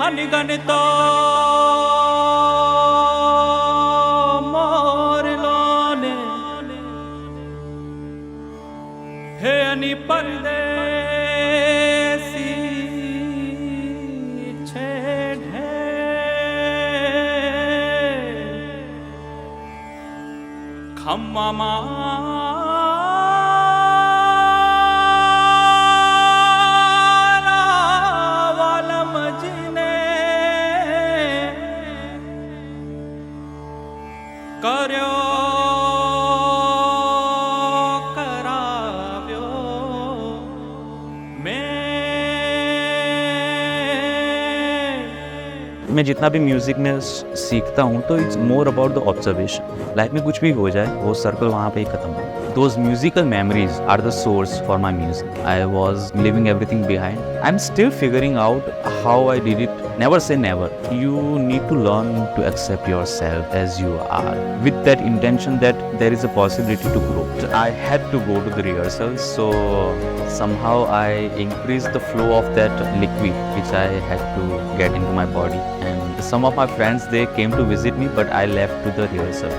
अनगणित मोरलोने हे अनि परदेसी छेड़े खम्मा કર્યો કરાવ્યો मैं जितना भी म्यूज़िक में सीखता हूँ तो it's more about the observation. Life में कुछ भी हो जाए वो सर्कल वहाँ पे ही खत्म हो। Those musical memories are the source for my music. I was leaving everything behind. I'm still figuring out how I did it. Never say never. You need to learn to accept yourself as you are, with that intention that there is a possibility to grow. I had to go to the rehearsals, so somehow I increased the flow of that liquid which I had to get into my body. And some of my friends, they came to visit me, but I left to the rehearsal.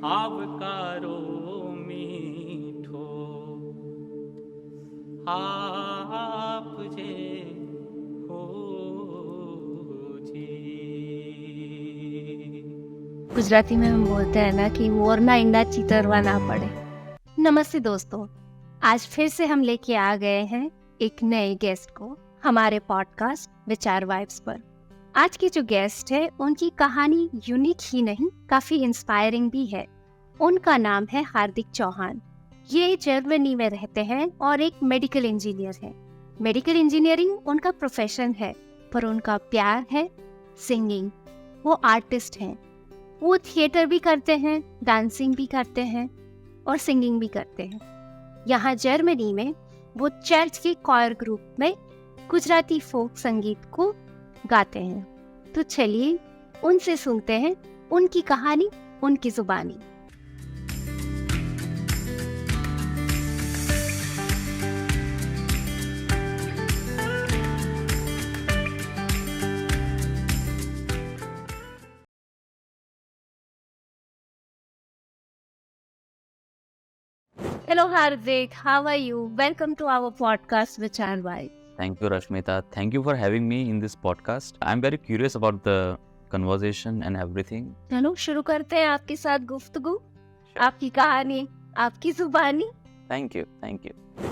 आवकारो मीठो आप जे हो जी। गुजराती में हम बोलते हैं ना कि मोरना इंडा चितरवा ना पड़े। नमस्ते दोस्तों, आज फिर से हम लेके आ गए हैं एक नए गेस्ट को हमारे पॉडकास्ट विचार वाइब्स पर। आज की जो गेस्ट है उनकी कहानी यूनिक ही नहीं, काफी इंस्पायरिंग भी है। उनका नाम है हार्दिक चौहान। ये जर्मनी में रहते हैं और एक मेडिकल इंजीनियर है। मेडिकल इंजीनियरिंग उनका प्रोफेशन है, पर उनका प्यार है सिंगिंग। वो आर्टिस्ट हैं, वो थिएटर भी करते हैं, डांसिंग भी करते हैं और सिंगिंग भी करते हैं। यहाँ जर्मनी में वो चर्च के कॉयर ग्रुप में गुजराती फोक संगीत को गाते हैं। तो चलिए उनसे सुनते हैं उनकी कहानी, उनकी जुबानी। Hello Hardik, how are you? Welcome to our podcast Vichar Vibe. Thank you, Rashmita. Thank you for having me in this podcast. I'm very curious about the conversation and everything. चलो शुरू करते हैं आपके साथ गुफ्तगू, आपकी कहानी, आपकी जुबानी। Thank you.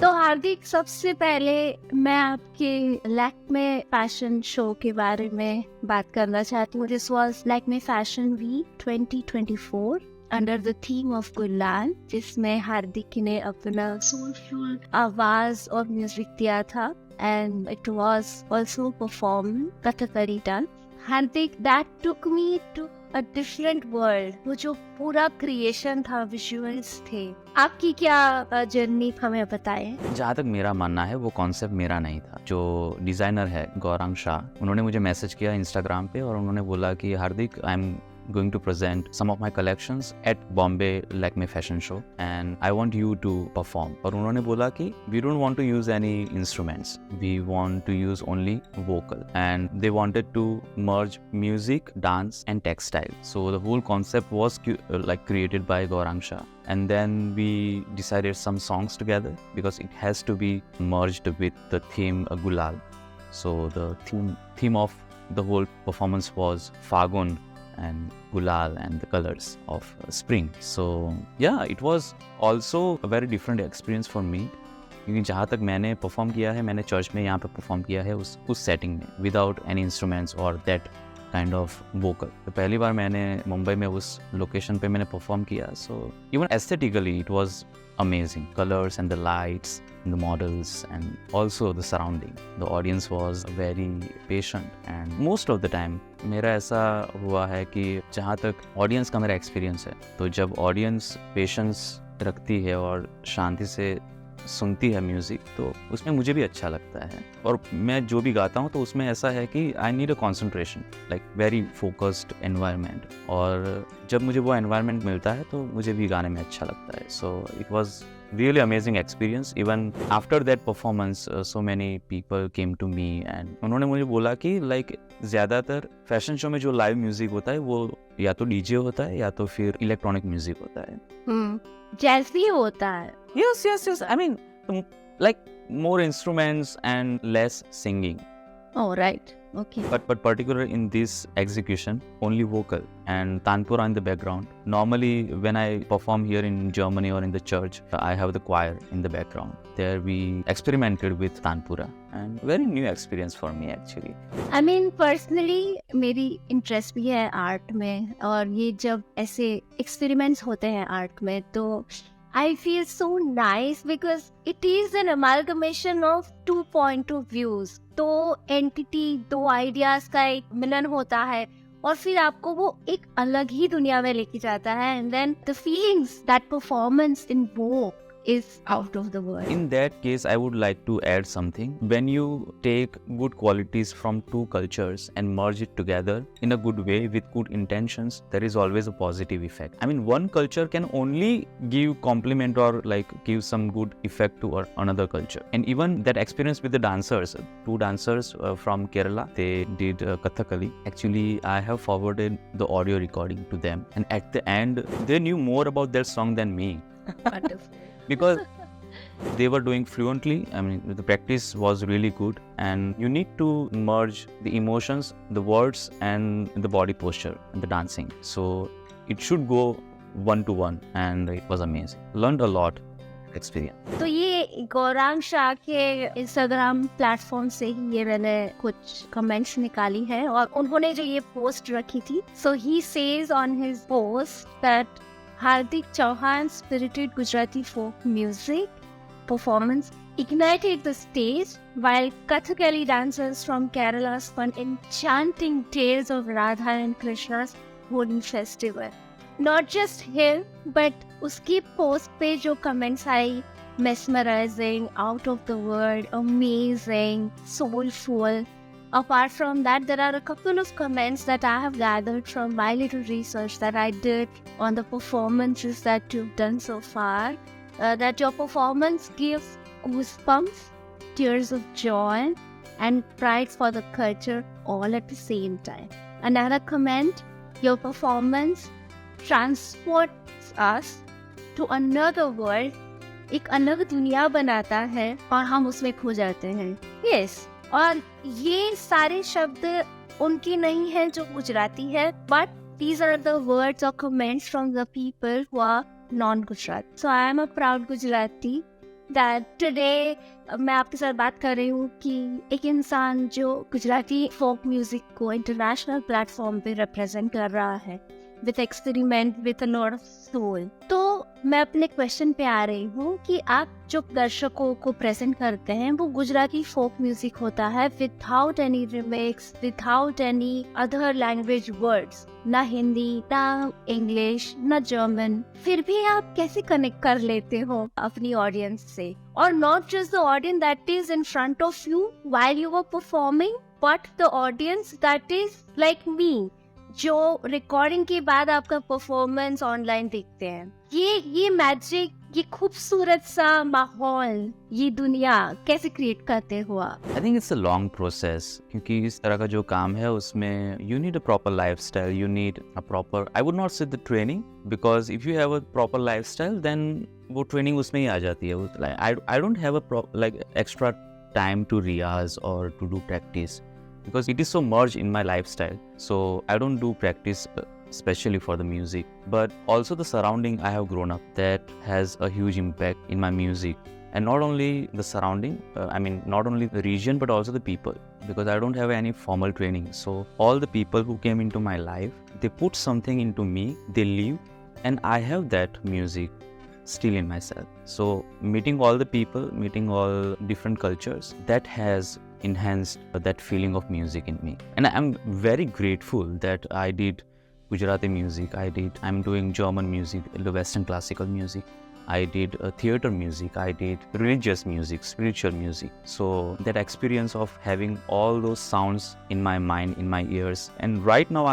तो हार्दिक, सबसे पहले मैं आपके लैक्मे फैशन शो के बारे में बात करना चाहती हूँ। This was Lakme Fashion Week 2024 under the theme of गुलाल, जिसमें हार्दिक ने अपना सोलफुल आवाज और म्यूजिक दिया था। And it was also performed Kathakali dance. Hardik, that took me to a different world. वो जो पूरा क्रिएशन था, विजुअल्स थे। आपकी क्या जर्नी हमें बताएं? जहाँ तक मेरा मानना है वो कॉन्सेप्ट मेरा नहीं था। जो डिजाइनर है गौरांग शाह, उन्होंने मुझे मैसेज किया इंस्टाग्राम पे और उन्होंने बोला कि Hardik, I am going to present some of my collections at Bombay Lakme Fashion Show and I want you to perform. और उन्होंने बोला कि we don't want to use any instruments, we want to use only vocal, and they wanted to merge music, dance and textile. So the whole concept was created by Gaurang Shah, and then we decided some songs together because it has to be merged with the theme Gulal. So the theme of the whole performance was Fagun and Gulal and the colors of spring. So yeah, it was also a very different experience for me, क्योंकि जहाँ तक मैंने perform किया है, मैंने church में यहाँ पे परफॉर्म किया है उस सेटिंग में, विदाउट एनी इंस्ट्रूमेंट्स और दैट काइंड ऑफ वोकल। तो पहली बार मैंने मुंबई में उस लोकेशन पे मैंने परफॉर्म किया। So even aesthetically it was amazing, colors and the lights and the models and also the surrounding. The audience was very patient and most of the time मेरा ऐसा हुआ है कि जहाँ तक ऑडियंस का मेरा एक्सपीरियंस है, तो जब ऑडियंस पेशेंस रखती है और शांति से सुनती है म्यूज़िक तो उसमें मुझे भी अच्छा लगता है, और मैं जो भी गाता हूँ तो उसमें ऐसा है कि I need a concentration, like very focused environment, और जब मुझे वो एनवायरनमेंट मिलता है तो मुझे भी गाने में अच्छा लगता है. So it was really amazing experience. Even after that performance so many people came to me and उन्होंने मुझे बोला कि like ज़्यादातर फैशन शो में जो लाइव म्यूजिक होता है वो या तो डीजे होता है या तो फिर इलेक्ट्रॉनिक म्यूजिक होता है. जैसे होता है. Yes, I mean like more instruments and less singing. Oh, right. Okay. But particularly in this execution, only vocal and tanpura in the background. Normally, when I perform here in Germany or in the church, I have the choir in the background. There we experimented with tanpura, and very new experience for me actually. I mean, personally, मेरी interest भी है art में, और ये जब ऐसे experiments होते हैं आर्ट में तो I feel so nice because it is an amalgamation of 2 point of views. दो एंटिटी, दो आइडियाज का एक मिलन होता है और फिर आपको वो एक अलग ही दुनिया में लेके जाता है. And then the feelings that performance invoke is out of the world. In that case, I would like to add something. When you take good qualities from two cultures and merge it together in a good way with good intentions, there is always a positive effect. I mean, one culture can only give compliment or like give some good effect to another culture. And even that experience with the dancers, two dancers from Kerala, they did Kathakali. Actually, I have forwarded the audio recording to them, and at the end, they knew more about their song than me. Wonderful. Because they were doing fluently. I mean, the practice was really good, and you need to merge the emotions, the words, and the body posture and the dancing. So it should go one to one, and it was amazing. Learned a lot experience. तो ये गौरांग शाह के Instagram platform से ही ये मैंने कुछ comments निकाली है, और उन्होंने जो ये पोस्ट रखी थी, so he says on his post that Hardik Chauhan's spirited Gujarati folk music performance ignited the stage, while Kathakali dancers from Kerala spun enchanting tales of Radha and Krishna's holy festival. Not just him, but उसकी post पे जो comments I, mesmerizing, out of the world, amazing, soulful. Apart from that, there are a couple of comments that I have gathered from my little research that I did on the performances that you've done so far. That your performance gives goosebumps, tears of joy, and pride for the culture all at the same time. Another comment, your performance transports us to another world. एक अलग दुनिया बनाता है और हम उसमें खो जाते हैं. Yes. और ये सारे शब्द उनकी नहीं है जो गुजराती है, but these are the words or comments from the people who are non-Gujarati. So I am a proud Gujarati that today मैं आपके साथ बात कर रही हूँ कि एक इंसान जो गुजराती फोक म्यूजिक को इंटरनेशनल प्लेटफॉर्म पे रिप्रेजेंट कर रहा है with experiment with a lot of soul. तो मैं अपने क्वेश्चन पे आ रही हूँ कि आप जो दर्शकों को प्रेजेंट करते हैं वो गुजराती फोक म्यूजिक होता है without any remix, without any other language words, ना हिंदी, ना इंग्लिश, ना जर्मन. फिर भी आप कैसे कनेक्ट कर लेते हो अपनी ऑडियंस से? और not just the audience that is in front of you while you were performing, but the audience that is like me, जो रिकॉर्डिंग के बाद आपका परफॉर्मेंस ऑनलाइन देखते हैं. ये मैजिक, ये खूबसूरत सा माहौल, ये दुनिया कैसे क्रिएट करते हो आप? I think it's a long process, क्योंकि इस तरह का जो काम है उसमें you need a proper lifestyle, you need a proper, I would not say the training, because if you have a proper lifestyle then वो training उसमें ही आ जाती है. Like I don't have a like extra time to riyaz or to do practice, because it is so merged in my lifestyle. So I don't do practice especially for the music, but also the surrounding I have grown up, that has a huge impact in my music. And not only the surrounding, I mean not only the region but also the people, because I don't have any formal training. So all the people who came into my life, they put something into me, they live, and I have that music still in myself. So meeting all the people, meeting all different cultures, that has enhanced that feeling of music in me. And I'm very grateful that I did Gujarati music, I'm doing German music, the Western classical music. I did theater music, I did religious music, spiritual music. So that experience of having all those sounds in my mind, in my ears, and right now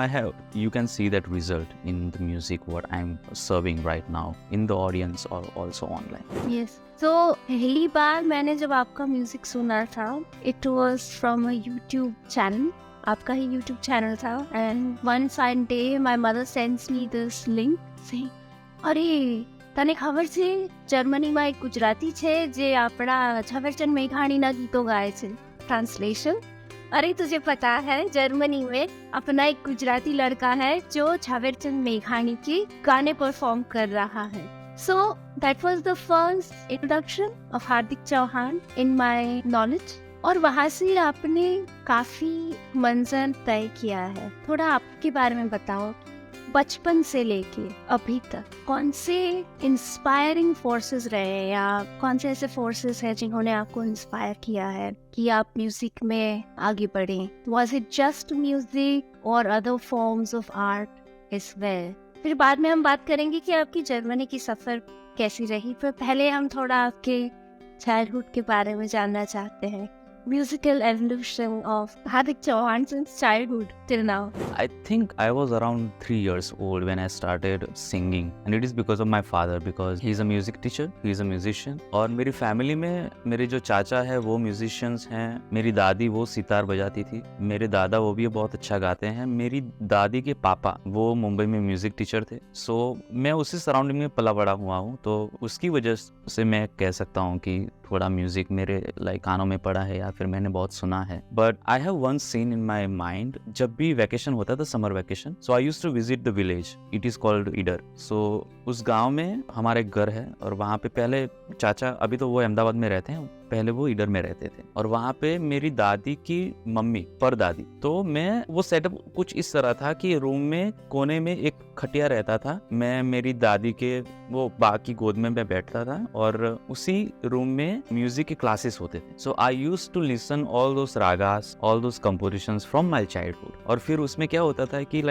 you can see that result in the music what I'm serving right now in the audience or also online. Yes, तो पहली बार मैंने जब आपका music सुना था, it was from a YouTube channel, आपका ही YouTube channel था, and one fine day my mother sends me this link saying, अरे તને ખબર છે જર્મનીમાં એક ગુજરાતી છે જે આપણા ઝવેરચંદ મેઘાણીના ગીતો ગાય છે. ट्रांसलेशन, अरे तुझे पता है जर्मनी में अपना एक गुजराती लड़का है जो ઝવેરચંદ मेघाणी के गाने परफॉर्म कर रहा है. So that was the first introduction of Hardik Chauhan in my knowledge. और वहाँ से आपने काफी मंजर तय किया है. थोड़ा आपके बारे में बताओ, बचपन से लेके अभी तक कौन से इंस्पायरिंग फोर्सेस रहे हैं या कौन से ऐसे फोर्सेस हैं जिन्होंने आपको इंस्पायर किया है कि आप म्यूजिक में आगे बढ़े? वाज इट जस्ट म्यूजिक और other forms of art as well? फिर बाद में हम बात करेंगे कि आपकी जर्मनी की सफर कैसी रही, पर पहले हम थोड़ा आपके चाइल्डहुड के बारे में जानना चाहते हैं. Musical evolution of Hardik Chauhan since childhood till now. I think I was around 3 years old when I started singing, and it is because of my father, because he is a music teacher, he is a musician. और मेरी family में मेरे जो चाचा है वो musicians हैं, मेरी दादी वो सितार बजाती थी, मेरे दादा वो भी बहुत अच्छा गाते हैं, मेरी दादी के पापा वो मुंबई में म्यूजिक टीचर थे. सो मैं उसी सराउंडिंग में पला बड़ा हुआ हूँ, तो उसकी वजह से मैं कह सकता हूँ कि थोड़ा म्यूजिक मेरे कानों में पड़ा है या फिर मैंने बहुत सुना है. But I have one scene in my mind. जब भी वैकेशन होता था, summer vacation, so I used to visit the village. It is called Idar. So उस गांव में हमारे घर है और वहाँ पे पहले चाचा, अभी तो वो अहमदाबाद में रहते हैं, पहले वो ईडर में रहते थे, और वहाँ पे मेरी दादी की मम्मी, परदादी. तो मैं वो सेटअप कुछ इस तरह था कि रूम में कोने में एक खटिया रहता था, मैं मेरी दादी के वो बाग की गोद में मैं बैठता था और उसी रूम में म्यूजिक के क्लासेस होते थे. So I used to listen all those ragas, all those compositions from my childhood. और फिर उसमें क्या होता था कि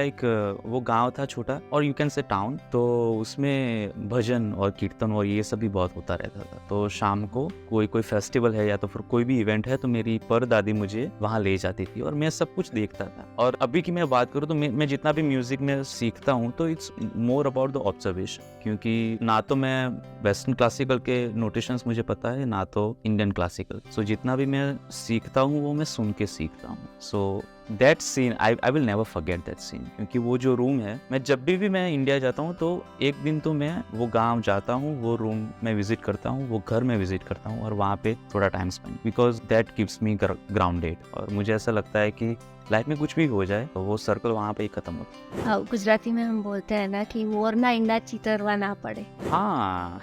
वो गांव था छोटा और यू कैन से टाउन, तो उसमें भजन और कीर्तन और ये सब भी बहुत होता रहता था. तो शाम को कोई फेस्टिवल है या तो फिर कोई भी इवेंट है तो मेरी परदादी मुझे वहाँ ले जाती थी और मैं सब कुछ देखता था. और अभी की मैं बात करूँ तो मैं जितना भी म्यूजिक में सीखता हूँ तो it's more about the observation, क्योंकि ना तो मैं वेस्टर्न क्लासिकल के नोटेशंस मुझे पता है ना तो इंडियन क्लासिकल. सो जितना भी मैं सीखता हूँ वो मैं सुन के सीखता हूँ. So that scene I will never forget that scene, क्योंकि वो जो रूम है, मैं जब भी मैं इंडिया जाता हूँ तो एक दिन तो मैं वो गांव जाता हूँ, वो रूम में विजिट करता हूँ, वो घर में विजिट करता हूँ और वहाँ पे थोड़ा time spend, because that keeps me grounded. और मुझे ऐसा लगता है कि लाइफ में कुछ भी हो जाए तो वो सर्कल वहाँ पे ही खत्म होता है. हाँ, गुजराती में हम बोलते हैं ना कि वरना इंडा चितरवा ना पड़े. हाँ.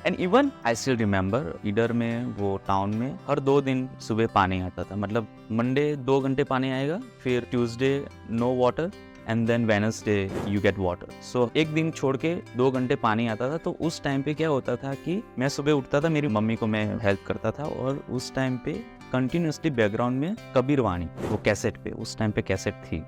And even I still remember, Idar में वो टाउन में हर 2 दिन सुबह पानी आता था. मतलब मंडे 2 घंटे पानी आएगा, फिर Tuesday no water, and then Wednesday you get water. So एक दिन छोड़ के 2 घंटे पानी आता था. तो उस टाइम पे क्या होता था कि मैं सुबह उठता था, मेरी मम्मी को मैं हेल्प करता था और उस टाइम पे कंटिन्यूसली बैकग्राउंड में कबीर वाणी, वो कैसेट पे, उस टाइम पे कैसेट थी.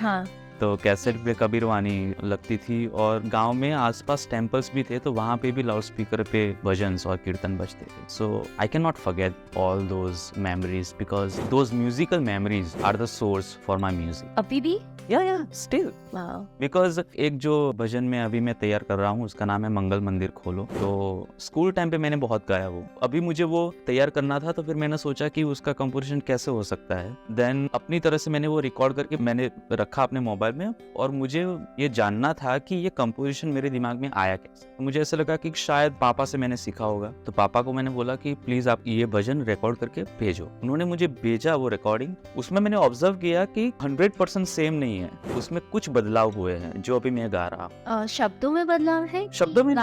हाँ, तो कैसेट पे कबीर वाणी लगती थी और गांव में आसपास टेम्पल्स भी थे तो वहाँ पे भी लाउड स्पीकर पे भजन्स और कीर्तन बजते थे. So I can not forget all those memories, because those musical memories are the source for my music. अभी भी या स्टिल, वाओ. बिकॉज एक जो भजन में अभी मैं तैयार कर रहा हूँ उसका नाम है मंगल मंदिर खोलो. तो स्कूल टाइम पे मैंने बहुत गाया वो. अभी मुझे वो तैयार करना था तो फिर मैंने सोचा कि उसका कंपोजिशन कैसे हो सकता है. देन अपनी तरह से मैंने वो रिकॉर्ड करके मैंने रखा अपने मोबाइल में और मुझे ये जानना था कि ये कंपोजिशन मेरे दिमाग में आया कैसे. तो मुझे ऐसा लगा कि शायद पापा से मैंने सीखा होगा. तो पापा को मैंने बोला कि प्लीज आप ये भजन रिकॉर्ड करके भेजो. उन्होंने मुझे भेजा वो रिकॉर्डिंग. उसमें मैंने ऑब्जर्व किया कि 100% सेम नहीं है, उसमें कुछ बदलाव हुए हैं जो अभी मैं गा रहा हूँ. शब्दों में बदलाव है, शब्दों में,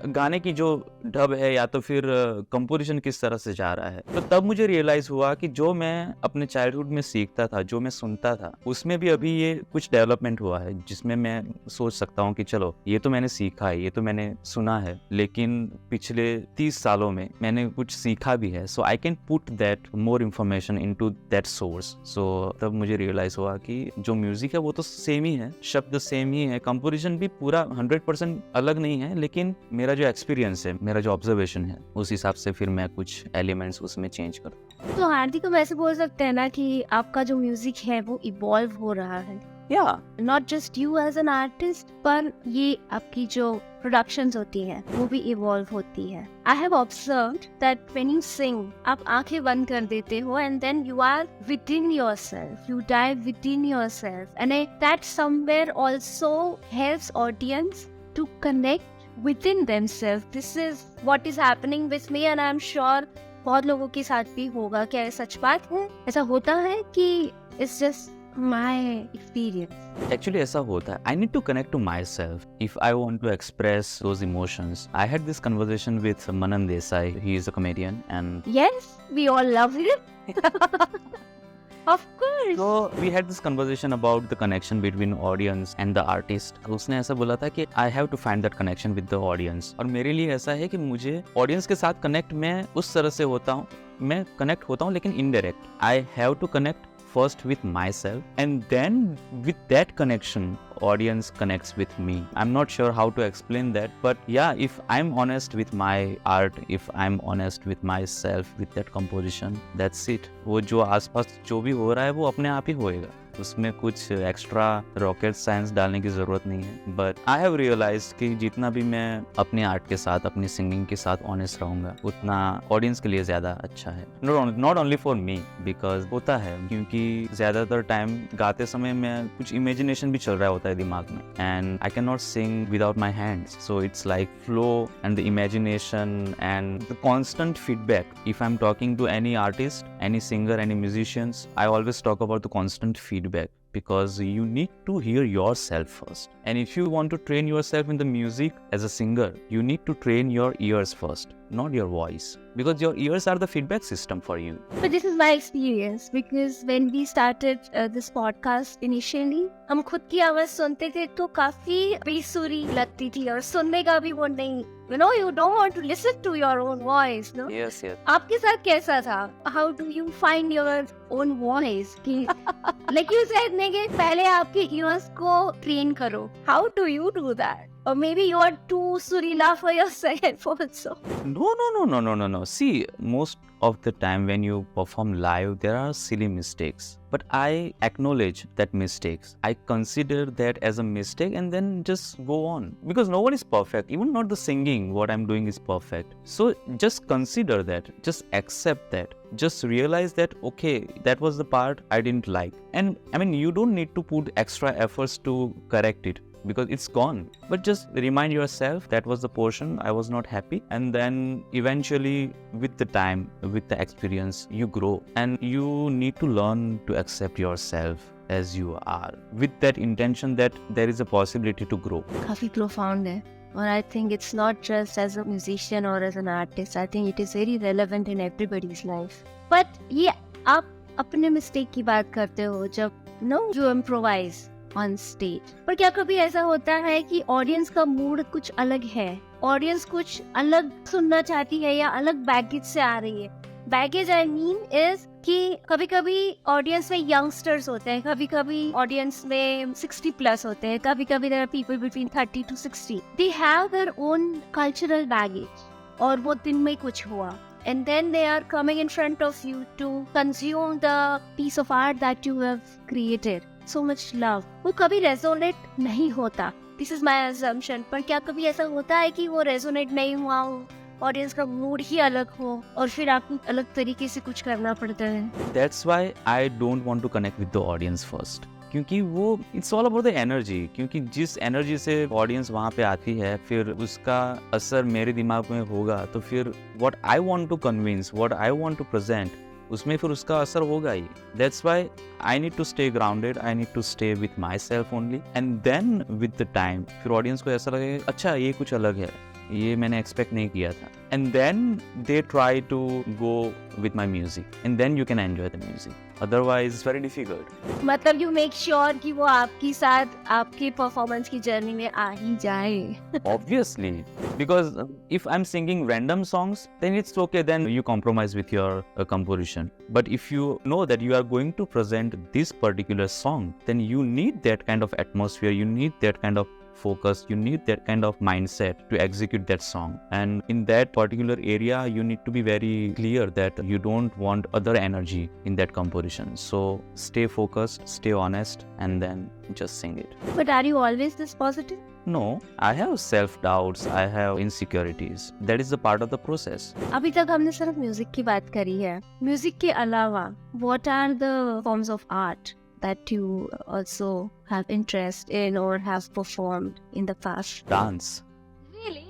गाने की जो ढब है या तो फिर कंपोजिशन किस तरह से जा रहा है. तो तब मुझे रियलाइज हुआ कि जो मैं अपने चाइल्डहुड में सीखता था, जो मैं सुनता था, उसमें भी अभी ये कुछ डेवलपमेंट हुआ है जिसमें मैं सोच सकता हूँ कि चलो ये तो मैंने सीखा है, ये तो मैंने सुना है, लेकिन पिछले 30 सालों में मैंने कुछ सीखा भी है. So I can put that more information into that source. So तब मुझे रियलाइज हुआ कि जो म्यूजिक है वो तो सेम ही है, शब्द सेम ही है, कंपोजिशन भी पूरा 100% अलग नहीं है, लेकिन मेरा जो एक्सपीरियंस है, मेरा जो ऑब्जर्वेशन है, उस हिसाब से फिर मैं कुछ एलिमेंट्स उसमें चेंज करता हूँ। तो हार्दिक हम ऐसे बोल सकते हैं ना कि आपका जो म्यूजिक है वो इवॉल्व हो रहा है, या not just you as an artist, पर ये आपकी जो प्रोडक्शंस होती हैं वो भी इवॉल्व होती है। I have observed that when you sing, आप आंखें बंद कर देते हो and then you are within yourself, you dive within yourself, and that somewhere also helps audience to connect within themselves. This is what is happening with me and I am sure बहुत लोगों के साथ भी होगा। क्या ये सच बात है? ऐसा होता है कि it's just my experience? Actually ऐसा होता है, I need to connect to myself if I want to express those emotions. I had this conversation with Manan Desai, he is a comedian and Yes, we all love him. Of course. so we had this conversation about the connection between audience and the artist. उसने ऐसा बोला था कि I have to find that connection with the audience, और मेरे लिए ऐसा है कि मुझे audience के साथ connect मैं उस तरह से होता हूँ, मैं connect होता हूँ लेकिन indirect. I have to connect first with myself and then with that connection audience connects with me. I'm not sure how to explain that, but yeah, if I'm honest with my art, if I'm honest with myself, with that composition, that's it. वो जो आसपास जो भी हो रहा है वो अपने आप ही होएगा, उसमें कुछ एक्स्ट्रा रॉकेट साइंस डालने की जरूरत नहीं है। बट आई हैव रियलाइज्ड कि जितना भी मैं अपने आर्ट के साथ, अपनी सिंगिंग के साथ ऑनेस्ट रहूंगा, उतना ऑडियंस के लिए ज्यादा अच्छा है। Not only for me, because होता है क्योंकि ज्यादातर टाइम गाते समय मैं कुछ इमेजिनेशन भी चल रहा होता है दिमाग में, and I can not sing without my hands, so it's like flow and the imagination and the constant feedback. If I am talking to any artist, any singer, any musicians, I always talk about the constant feedback, because you need to hear yourself first. And if you want to train yourself in the music as a singer, you need to train your ears first, not your voice, because your ears are the feedback system for you. But this is my experience, because when we started this podcast initially, हम खुद की आवाज सुनते थे तो काफी बेसुरी लगती थी और सुनने का भी वो नहीं, you know, you don't want to listen to your own voice, no? Yes. आपके साथ कैसा था? How do you find your own voice? कि like you said ने कि पहले आपके ears को train करो. How do you do that? Or maybe you are too surila for yourself also. No. See, most of the time when you perform live, there are silly mistakes. But I acknowledge that mistakes. I consider that as a mistake and then just go on. Because no one is perfect. Even not the singing, what I'm doing is perfect. So just consider that. Just accept that. Just realize that, okay, that was the part I didn't like. And I mean, you don't need to put extra efforts to correct it, because it's gone. But just remind yourself that was the portion I was not happy, and then eventually with the time, with the experience, you grow and you need to learn to accept yourself as you are, with that intention that there is a possibility to grow. काफी profound है, और I think it's not just as a musician or as an artist. I think it is very relevant in everybody's life. But ये आप अपने mistake की बात करते हो जब you improvise on stage. पर क्या कभी ऐसा होता है कि ऑडियंस का मूड कुछ अलग है, ऑडियंस कुछ अलग सुनना चाहती है या अलग बैगेज से आ रही है? बैगेज आई मीन इज कि कभी कभी ऑडियंस में यंगस्टर्स होते हैं, कभी कभी ऑडियंस में 60 प्लस होते हैं, कभी कभी there are people between 30 to 60. They have their own cultural baggage, और वो दिन में कुछ हुआ, and then they are coming in front of you to consume the piece of art that you have created. So much love. वो कभी resonate नहीं होता. This is my assumption. पर क्या कभी ऐसा होता है कि वो resonate नहीं हुआ हो, ऑडियंस का मूड ही अलग हो और फिर आपको अलग तरीके से कुछ करना पड़ता है? That's why I don't want to connect with the audience first. क्योंकि वो it's all about the energy, क्योंकि जिस एनर्जी से ऑडियंस वहाँ पे आती है फिर उसका असर मेरे दिमाग में होगा, तो फिर what I want to convince, what I want to present, उसमें फिर उसका असर होगा ही. That's why I need to stay grounded, I need to stay with my self only, and then with the time फिर ऑडियंस को ऐसा लगेगा अच्छा ये कुछ अलग है, ये मैंने एक्सपेक्ट नहीं किया था. And then they try to go with my music, and then you can enjoy the music. Otherwise, it's very difficult. मतलब यू मेक श्योर कि वो आपके साथ आपके परफॉर्मेंस की जर्नी में आ ही जाए. Obviously, because if I'm singing random songs, then it's okay. Then you compromise with your composition. But if you know that you are going to present this particular song, then you need that kind of atmosphere. You need that kind of focus, you need that kind of mindset to execute that song, and in that particular area you need to be very clear that you don't want other energy in that composition. So stay focused, stay honest, and then just sing it. But are you always this positive? No, I have self doubts, I have insecurities. That is a part of the process. अभी तक हमने सिर्फ music की बात करी है. Music के अलावा what are the forms of art that you also have interest in or have performed in the past? Dance. Really?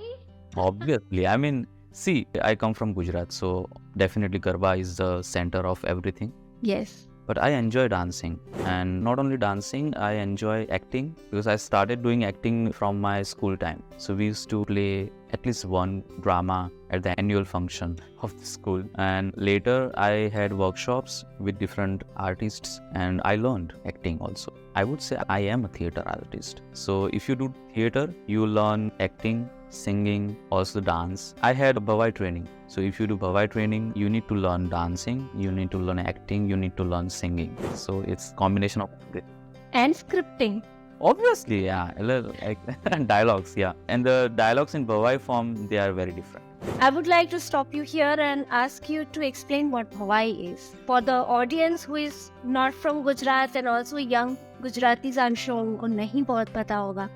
Obviously. I mean, see, I come from Gujarat, so definitely Garba is the center of everything. Yes. But I enjoy dancing, and not only dancing, I enjoy acting, because I started doing acting from my school time. So we used to play at least one drama at the annual function of the school, and later I had workshops with different artists and I learned acting also. I would say I am a theater artist. So if you do theater, you learn acting, singing, also dance. I had Bhavai training. So if you do Bhavai training, you need to learn dancing, you need to learn acting, you need to learn singing. So it's combination of everything. And scripting. Obviously, yeah. Like dialogues, yeah. And the dialogues in Bhavai form, they are very different. I would like to stop you here and ask you to explain what Bhavai is. For the audience who is not from Gujarat and also young Gujaratis, I'm sure उनको नहीं बहुत पता होगा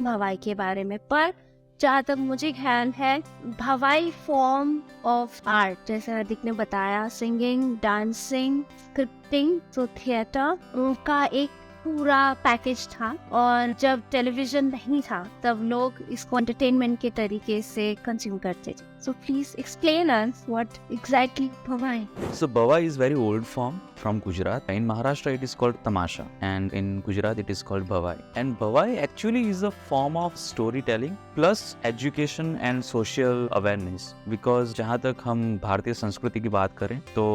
भवाई के बारे में. पर जहाँ तक मुझे ध्यान है, भवाई फॉर्म ऑफ आर्ट, जैसे हार्दिक ने बताया, सिंगिंग, डांसिंग, स्क्रिप्टिंग, तो थिएटर, उनका एक पूरा पैकेज था. और जब टेलीविजन नहीं था तब लोग इसको एंटरटेनमेंट के तरीके से कंज्यूम करते थे. So please explain us what exactly Bhavai. So Bhavai is very old form from Gujarat. In Maharashtra it is called Tamasha, and in Gujarat it is called Bhavai. And Bhavai actually is a form of storytelling plus education and social awareness. Because जहाँ तक हम भारतीय संस्कृति की बात करें तो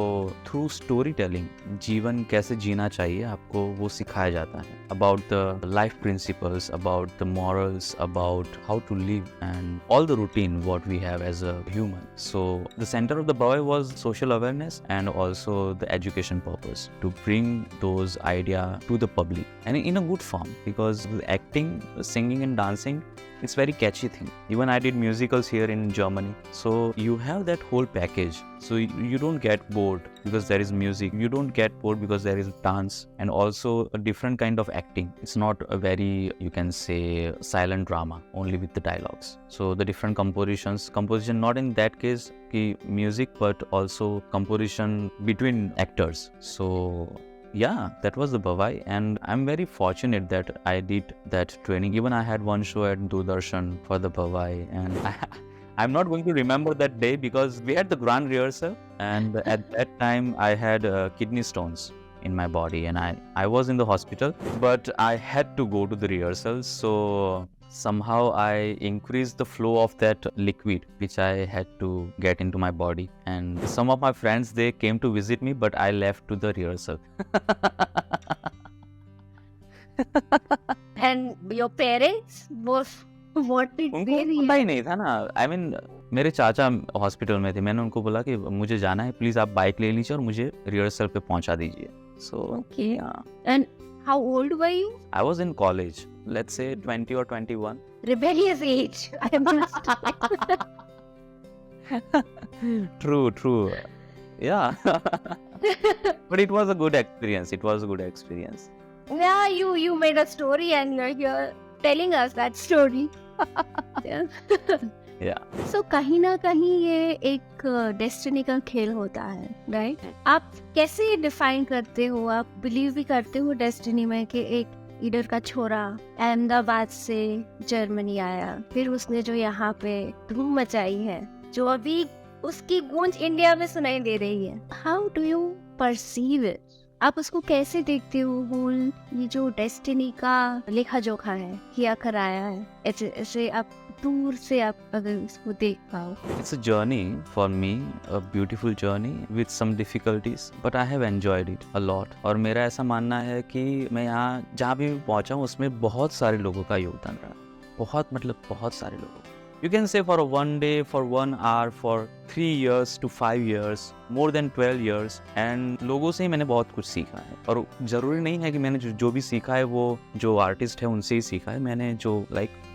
through storytelling जीवन कैसे जीना चाहिए आपको वो सिखाया जाता है. About the life principles, about the morals, about how to live, and all the routine what we have as a human. So the center of the Bhavai was social awareness and also the education purpose, to bring those ideas to the public, and in a good form, because acting, singing and dancing, it's very catchy thing. Even I did musicals here in Germany, so you have that whole package, so you don't get bored because there is music, you don't get bored because there is dance, and also a different kind of acting. It's not a very, you can say, silent drama only with the dialogues. So the different composition not in that case ki music, but also composition between actors. So yeah, that was the Bhavai, and I'm very fortunate that I did that training. Even I had one show at Doordarshan for the Bhavai, and I'm not going to remember that day because we had the grand rehearsal, and at that time I had kidney stones in my body, and I was in the hospital, but I had to go to the rehearsal. So somehow I increased the flow of that liquid which I had to get into my body, and some of my friends, they came to visit me, but I left to the rehearsal. And your parents, what did उनको they पता ही नहीं था ना. I mean, मेरे चाचा hospital में थे. मैंने उनको बोला कि मुझे जाना है, प्लीज आप बाइक ले लीजिए और मुझे रिहर्सल पे पहुंचा दीजिए. So Okay. yeah, And how old were you? I was in college, let's say 20 or 21. Rebellious age, I must. True. Yeah. But it was a good experience. Yeah, you made a story and you're here telling us that story. Yeah. So कहीं ना कहीं ये एक destiny का खेल होता है, right? आप कैसे डिफाइन करते हो, आप बिलीव भी करते हो डेस्टिनी में कि एक ईडर का छोरा अहमदाबाद से जर्मनी आया, फिर उसने जो यहाँ पे धूम मचाई है, जो अभी उसकी गूंज इंडिया में सुनाई दे रही है. How do you perceive it? आप उसको कैसे देखते हो? होल ये जो डेस्टिनी का लेखा जोखा है, किया कराया है, ऐसे आप दूर से आप अगर इसको देख पाओ? It's a journey for me, a beautiful journey with some difficulties, but I have enjoyed it a lot. और मेरा ऐसा मानना है कि मैं यहाँ जहाँ भी पहुँचा हूँ उसमें बहुत सारे लोगों का योगदान रहा, बहुत मतलब बहुत सारे लोगों का। You can say for a 1 day, for 1 hour, for 3 years to 5 years, more than 12 years, and लोगों से ही मैंने बहुत कुछ सीखा है। और ज़रूरी नहीं है कि मैंने जो भी सीखा है वो जो आर्टिस्ट है उनसे ही सीखा है। मैंने जो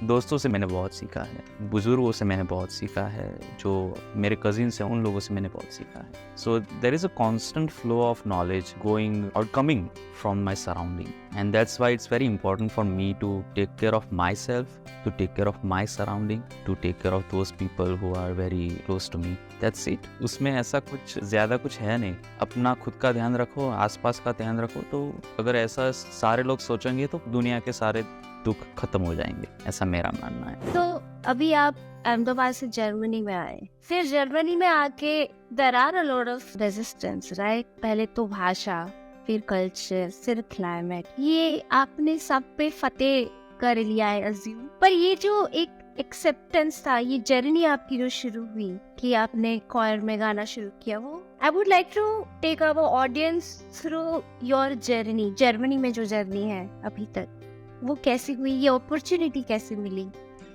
दोस्तों से मैंने बहुत सीखा है, बुजुर्गों से मैंने बहुत सीखा है, जो मेरे कजिन्स हैं उन लोगों से मैंने बहुत सीखा है। So there is a constant flow of knowledge going और coming from my surrounding, and that's why it's very important for me to take care of myself, to take care of my surrounding, to take care of those people who are very close to me. That's it. उसमें ऐसा कुछ ज़्यादा कुछ है नहीं। अपना खुद का ध्यान रखो, आसपास का ध्यान रखो, तो अगर ऐसा सारे लोग सोचेंगे तो दुनिया के सारे दुख खत्म हो जाएंगे, ऐसा मेरा मानना है। तो अभी आप अहमदाबाद से जर्मनी में आए, फिर जर्मनी में आके there are a lot of resistance, right? पहले तो भाषा, फिर कल्चर, फिर क्लाइमेट, ये आपने सब पे फतेह कर लिया है अज्यूम। पर ये जो एक एक्सेप्टेंस था, ये जर्नी आपकी जो शुरू हुई कि आपने कॉयर में गाना शुरू किया, वो I would like to take our audience through your journey. Germany में जो जर्नी है अभी तक, वो कैसी हुई, ये अपॉर्चुनिटी कैसे मिली,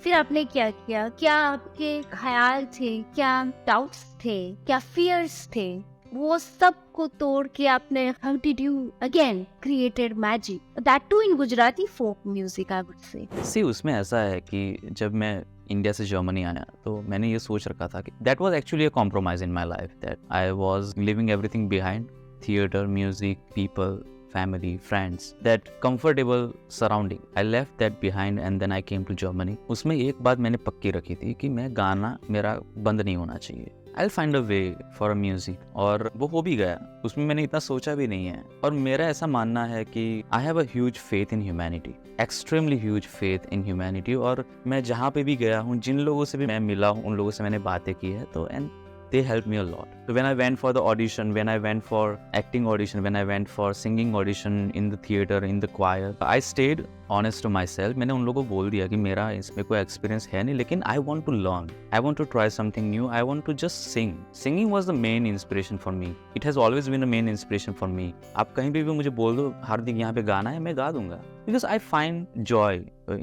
फिर आपने क्या किया, क्या आपके ख्याल थे, क्या डाउट्स थे, क्या फियर्स थे, वो सब को तोड़ के आपने how did you again created magic, that too in Gujarati folk music I would say. See उसमें ऐसा है कि जब मैं इंडिया से जर्मनी आया तो मैंने ये सोच रखा था कि that was actually a compromise in my life, that I was living everything behind, theatre, music, people, family, friends, that comfortable surrounding. I left that behind and then I came to Germany. उसमें एक बात मैंने पक्की रखी थी कि मैं गाना मेरा बंद नहीं होना चाहिए। I'll find a way for a music, और वो हो भी गया। उसमें मैंने इतना सोचा भी नहीं है। और मेरा ऐसा मानना है कि I have a huge faith in humanity, extremely huge faith in humanity। और मैं जहाँ पे भी गया हूँ, जिन लोगों से भी मैं मिला हूँ, उन लोगों से मैंने बातें की है, तो and they helped me a lot. So when I went for the audition, when I went for acting audition, when I went for singing audition in the theater, in the choir, I stayed honest to myself. मैंने उन लोगों को बोल दिया कि मेरा इसमें कोई experience है नहीं, लेकिन I want to learn. I want to try something new. I want to just sing. Singing was the main inspiration for me. It has always been a main inspiration for me. आप कहीं भी मुझे बोल दो, हार्दिक यहाँ पे गाना है, मैं गा दूंगा. Because I find joy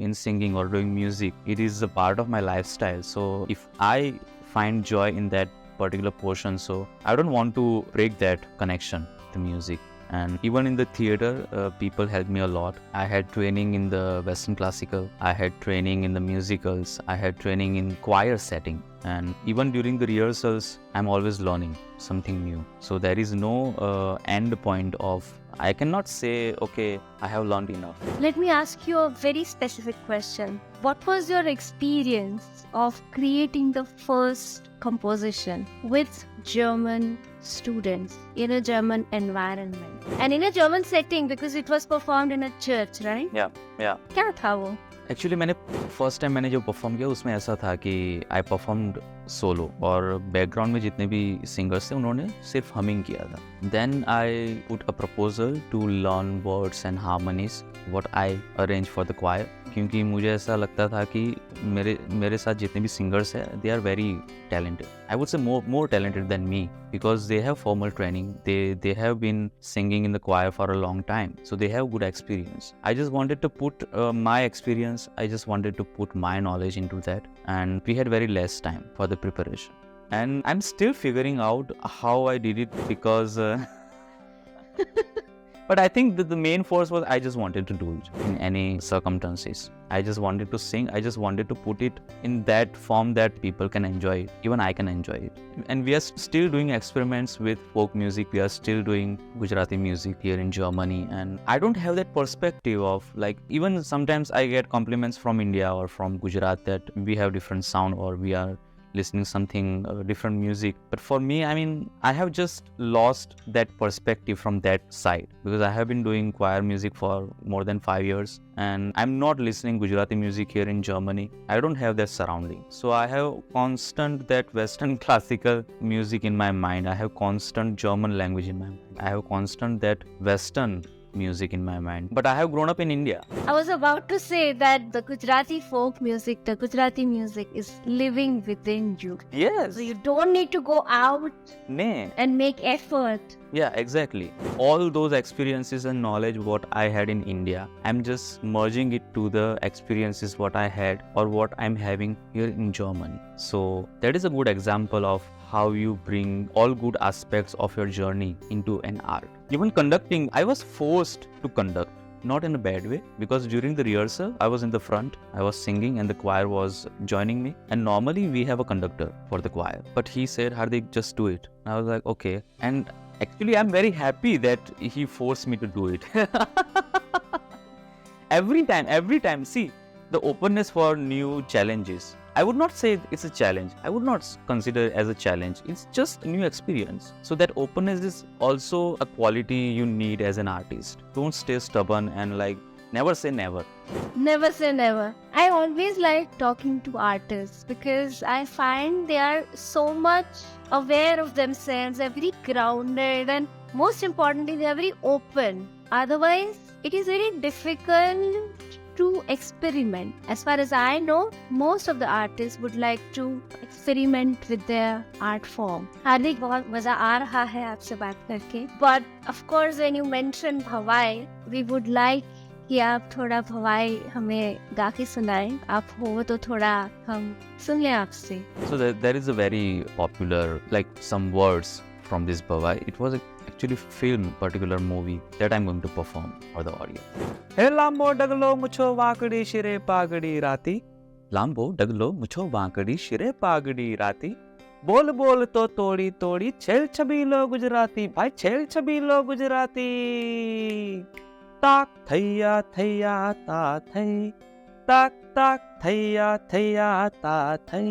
in singing or doing music. It is a part of my lifestyle. So if I find joy in that particular portion, so I don't want to break that connection to music. And even in the theater, people helped me a lot. I had training in the Western classical, I had training in the musicals, I had training in choir setting, and even during the rehearsals I'm always learning something new. So there is no end point of, I cannot say okay, I have learned enough. Let me ask you a very specific question. What was your experience of creating the first composition with German students in a German environment and in a German setting, because it was performed in a church, right? Yeah. क्या था वो? Actually मैंने first time मैंने जो perform किया उसमें ऐसा था कि आई परफॉर्म्ड सोलो, और बैकग्राउंड में जितने भी सिंगर्स थे उन्होंने सिर्फ हमिंग किया था। Then I put a proposal to learn words and harmonies what I arrange for the choir, क्योंकि मुझे ऐसा लगता था कि मेरे साथ जितने भी सिंगर्स हैं they are very talented, I would say more talented than me, because they have formal training, they have been singing in the choir for a long time, so they have good experience. I just wanted to put my experience, I just wanted to put my knowledge into that, and we had very less time for the preparation, and I'm still figuring out how I did it, because but I think that the main force was I just wanted to do it in any circumstances. I just wanted to sing, I just wanted to put it in that form that people can enjoy it, even I can enjoy it. And we are still doing experiments with folk music, we are still doing Gujarati music here in Germany, and I don't have that perspective of, like, even sometimes I get compliments from India or from Gujarat that we have different sound, or we are listening something different music, but for me, I mean, I have just lost that perspective from that side, because I have been doing choir music for more than 5 years, and I'm not listening Gujarati music here in Germany. I don't have that surrounding, so I have constant that Western classical music in my mind, I have constant German language in my mind, I have constant that Western music in my mind. But I have grown up in India. I was about to say that the Gujarati folk music, the Gujarati music is living within you. Yes. So you don't need to go out Nay. and make effort. Yeah, exactly. All those experiences and knowledge what I had in India, I'm just merging it to the experiences what I had or what I'm having here in Germany. So that is a good example of how you bring all good aspects of your journey into an art. Even conducting, I was forced to conduct. Not in a bad way, because during the rehearsal, I was in the front, I was singing and the choir was joining me. And normally we have a conductor for the choir. But he said, Hardik, just do it. I was like, okay. And actually, I'm very happy that he forced me to do it. Every time, see, the openness for new challenges. I would not say it's a challenge. I would not consider it as a challenge. It's just a new experience. So that openness is also a quality you need as an artist. Don't stay stubborn and like never say never. Never say never. I always like talking to artists because I find they are so much aware of themselves, they're very grounded, and most importantly, they are very open. Otherwise, it is very difficult to experiment. As far as I know, most of the artists would like to experiment with their art form. हार्दिक बहुत मजा आ रहा है आपसे बात करके. But of course, when you mention Bhavai, we would like कि आप थोड़ा भवाई हमें गा के सुनाएं. आप हो तो थोड़ा हम सुन लें आपसे. So there is a very popular, like some words from this Bhavai. It was actually film, particular movie that I'm going to perform for the audience. Hey Lambo daglo mucho vakadi shire pagadi rati. Lambo daglo mucho vakadi shire pagadi rati. बोल बोल तो तोड़ी तोड़ी छेल छबीलो गुजराती भाई छेल छबीलो गुजराती ताक थैया थैया ता थै ताक ताक थैया थैया ता थै.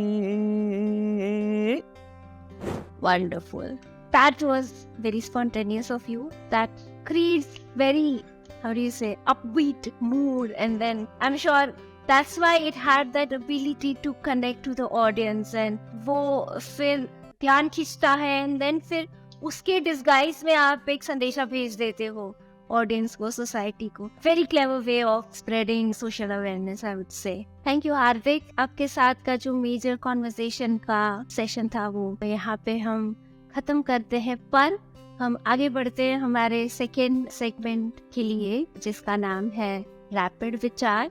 Wonderful. That was very spontaneous of you. That creates very, how do you say, upbeat mood. And then I'm sure that's why it had that ability to connect to the audience. And वो फिर ध्यान खींचता है and then फिर उसके disguise में आप एक संदेशा भेज देते हो audience को, society को. Very clever way of spreading social awareness, I would say. Thank you, हार्दिक. आपके साथ का जो major conversation का session था वो यहाँ पे हम खत्म करते हैं, पर हम आगे बढ़ते हैं हमारे सेकेंड सेगमेंट के लिए जिसका नाम है रैपिड विचार.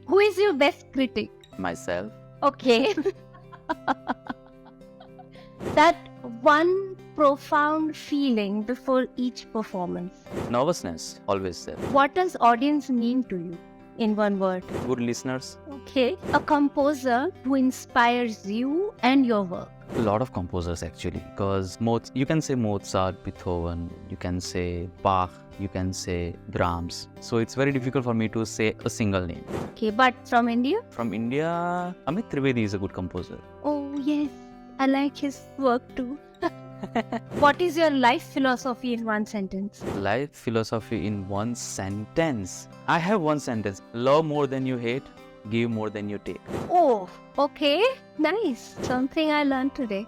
Who is your best critic? Myself. Okay. That one profound feeling before each performance. Nervousness, always there. What does audience mean to you in one word? Good listeners. Okay. A composer who inspires you and your work. A lot of composers actually, because you can say Mozart, Beethoven, you can say Bach, you can say Brahms. So it's very difficult for me to say a single name. Okay, but from India? From India, Amit Trivedi is a good composer. Oh yes, I like his work too. What is your life philosophy in one sentence? Life philosophy in one sentence. I have one sentence. Love more than you hate, give more than you take. Oh, okay, nice. Something I learned today.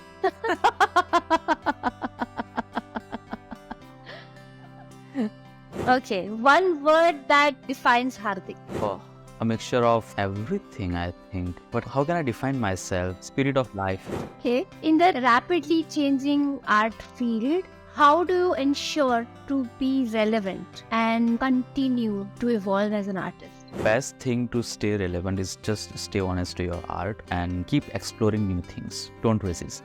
Okay, one word that defines Hardik. Oh, a mixture of everything, I think. But how can I define myself? Spirit of life. Okay, in the rapidly changing art field, how do you ensure to be relevant and continue to evolve as an artist? Best thing to stay relevant is just stay honest to your art and keep exploring new things. Don't resist.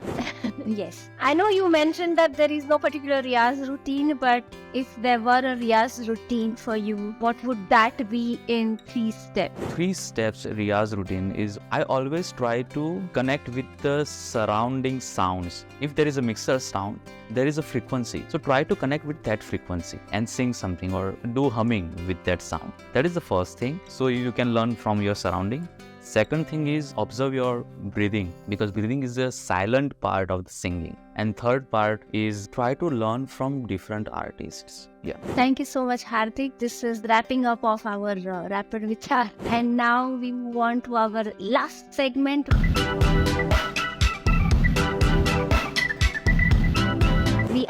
Yes. I know you mentioned that there is no particular Riyaz routine, but if there were a Riyaz routine for you, what would that be in 3 steps? 3 steps Riyaz routine is I always try to connect with the surrounding sounds. If there is a mixer sound, there is a frequency. So try to connect with that frequency and sing something or do humming with that sound. That is the first thing. So you can learn from your surrounding. Second thing is observe your breathing, because breathing is a silent part of the singing. And third part is try to learn from different artists. Yeah. Thank you so much, Hardik. This is wrapping up of our Rapid Vichar. And now we move on to our last segment.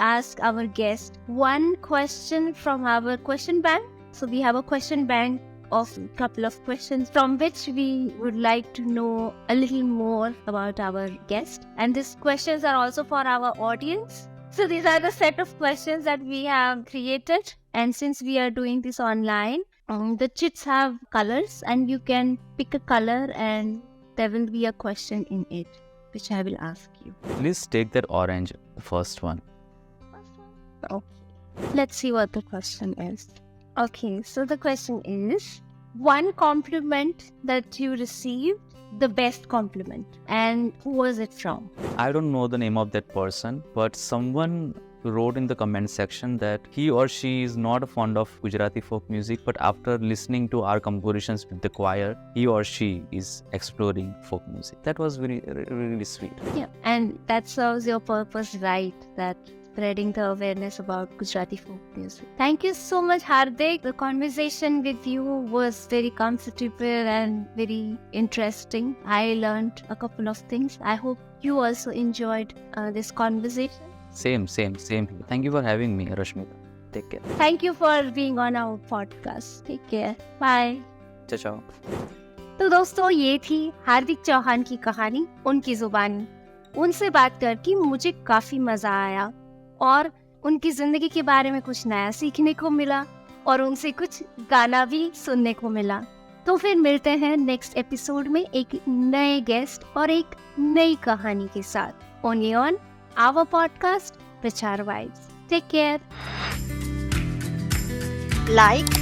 ask our guest one question from our question bank. So we have a question bank of a couple of questions from which we would like to know a little more about our guest. And these questions are also for our audience. So these are the set of questions that we have created. And since we are doing this online, the chits have colors and you can pick a color and there will be a question in it, which I will ask you. Please take that orange, the first one. Okay. Let's see what the question is. Okay, so the question is, one compliment that you received, the best compliment, and who was it from? I don't know the name of that person, but someone wrote in the comment section that he or she is not fond of Gujarati folk music, but after listening to our compositions with the choir, he or she is exploring folk music. That was really sweet. Yeah, and that serves your purpose right, that spreading the awareness about Gujarati folk music. Thank you so much, Hardik. The conversation with you was very comfortable and very interesting. I learned a couple of things. I hope you also enjoyed this conversation. Same. Thank you for having me, Rashmita. Take care. Thank you for being on our podcast. Take care. Bye. Ciao. तो दोस्तों, ये थी हार्दिक चौहान की कहानी, उनकी जुबानी। उनसे बात करके मुझे काफी मजा आया और उनकी जिंदगी के बारे में कुछ नया सीखने को मिला और उनसे कुछ गाना भी सुनने को मिला। तो फिर मिलते हैं नेक्स्ट एपिसोड में एक नए गेस्ट और एक नई कहानी के साथ। Only on our podcast Vichar vibes. Take care. Like,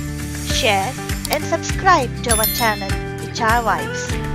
share and subscribe to our channel Vichar Vibes.